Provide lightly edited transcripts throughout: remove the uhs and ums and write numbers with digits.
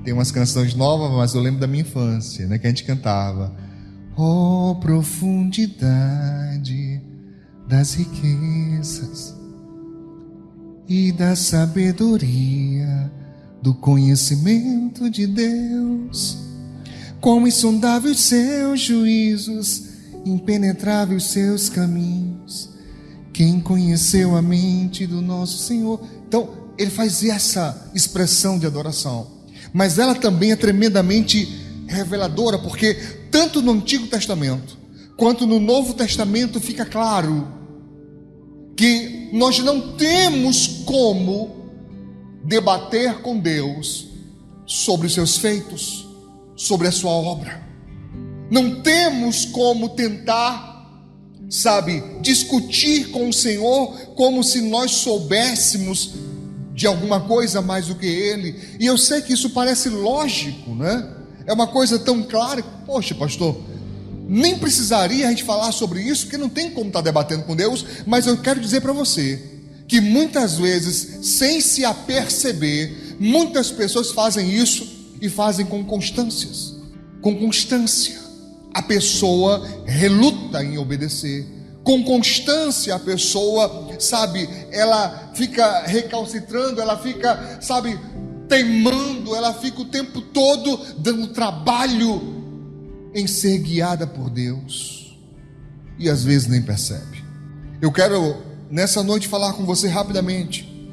Tem umas canções novas, mas eu lembro da minha infância, né, que a gente cantava. Oh, profundidade das riquezas e da sabedoria, do conhecimento de Deus. Como insondáveis seus juízos, impenetráveis seus caminhos. Quem conheceu a mente do nosso Senhor? Então, ele faz essa expressão de adoração. Mas ela também é tremendamente reveladora, porque tanto no Antigo Testamento quanto no Novo Testamento fica claro que nós não temos como debater com Deus sobre os seus feitos, sobre a sua obra. Não temos como tentar, discutir com o Senhor como se nós soubéssemos de alguma coisa mais do que Ele. E eu sei que isso parece lógico, né? É uma coisa tão clara. Poxa, pastor, nem precisaria a gente falar sobre isso, porque não tem como estar debatendo com Deus. Mas eu quero dizer para você que muitas vezes, sem se aperceber, muitas pessoas fazem isso e fazem com constância. A pessoa reluta em obedecer. Com constância a pessoa, ela fica recalcitrando, ela fica, teimando, ela fica o tempo todo dando trabalho em ser guiada por Deus. E às vezes nem percebe. Eu quero nessa noite falar com você rapidamente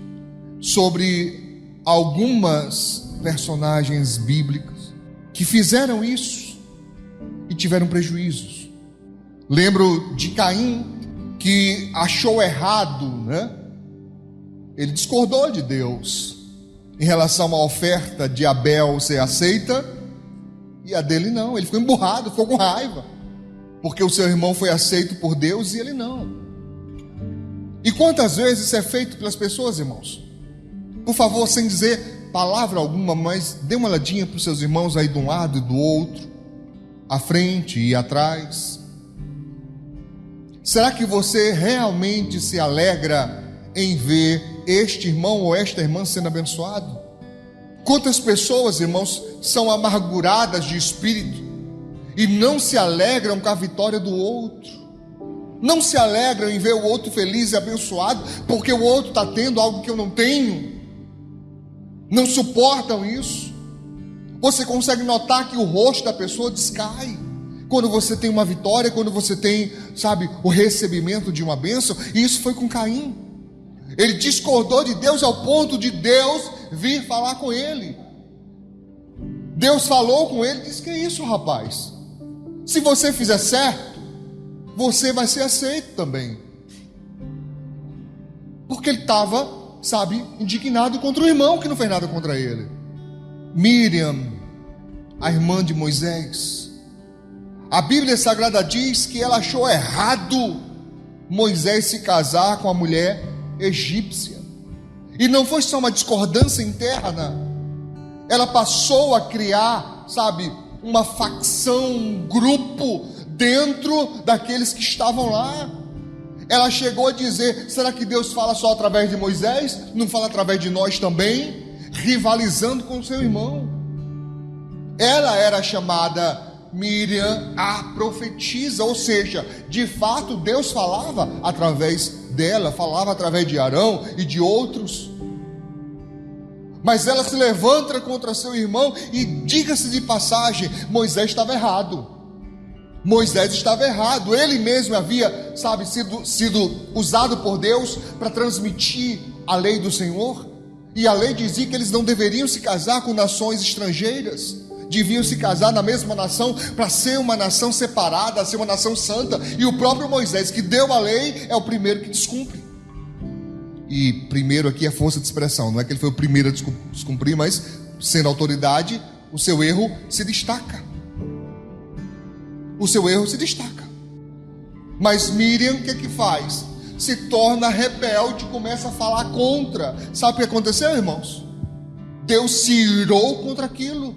sobre algumas personagens bíblicas que fizeram isso e tiveram prejuízos. Lembro de Caim, que achou errado, né? Ele discordou de Deus em relação à oferta de Abel ser aceita, e a dele não. Ele ficou emburrado, ficou com raiva, porque o seu irmão foi aceito por Deus e ele não. E quantas vezes isso é feito pelas pessoas, irmãos? Por favor, sem dizer palavra alguma, mas dê uma olhadinha para os seus irmãos aí de um lado e do outro, à frente e atrás. Será que você realmente se alegra em ver este irmão ou esta irmã sendo abençoado? Quantas pessoas, irmãos, são amarguradas de espírito e não se alegram com a vitória do outro? Não se alegram em ver o outro feliz e abençoado, porque o outro está tendo algo que eu não tenho? Não suportam isso? Você consegue notar que o rosto da pessoa descai quando você tem uma vitória, quando você tem, o recebimento de uma bênção. E isso foi com Caim. Ele discordou de Deus ao ponto de Deus vir falar com ele. Deus falou com ele e disse: que é isso, rapaz? Se você fizer certo, você vai ser aceito também. Porque ele estava, indignado contra o irmão que não fez nada contra ele. Miriam, a irmã de Moisés, a Bíblia Sagrada diz que ela achou errado Moisés se casar com a mulher egípcia. E não foi só uma discordância interna, ela passou a criar, uma facção, um grupo dentro daqueles que estavam lá. Ela chegou a dizer: será que Deus fala só através de Moisés? Não fala através de nós também? Rivalizando com o seu irmão. Ela era chamada Miriam, a profetisa, ou seja, de fato Deus falava através dela, falava através de Arão e de outros. Mas ela se levanta contra seu irmão e, diga-se de passagem, Moisés estava errado. Ele mesmo havia, sido usado por Deus para transmitir a lei do Senhor. E a lei dizia que eles não deveriam se casar com nações estrangeiras, deviam se casar na mesma nação para ser uma nação separada, ser uma nação santa. E o próprio Moisés, que deu a lei, é o primeiro que descumpre. E primeiro aqui é força de expressão, não é que ele foi o primeiro a descumprir, mas sendo autoridade, o seu erro se destaca. Mas Miriam, o que faz? Se torna rebelde, começa a falar contra. Sabe o que aconteceu, irmãos? Deus se irou contra aquilo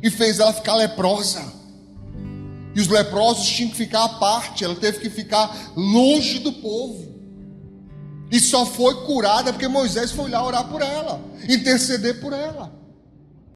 e fez ela ficar leprosa. E os leprosos tinham que ficar à parte, ela teve que ficar longe do povo. E só foi curada porque Moisés foi lá orar por ela, interceder por ela.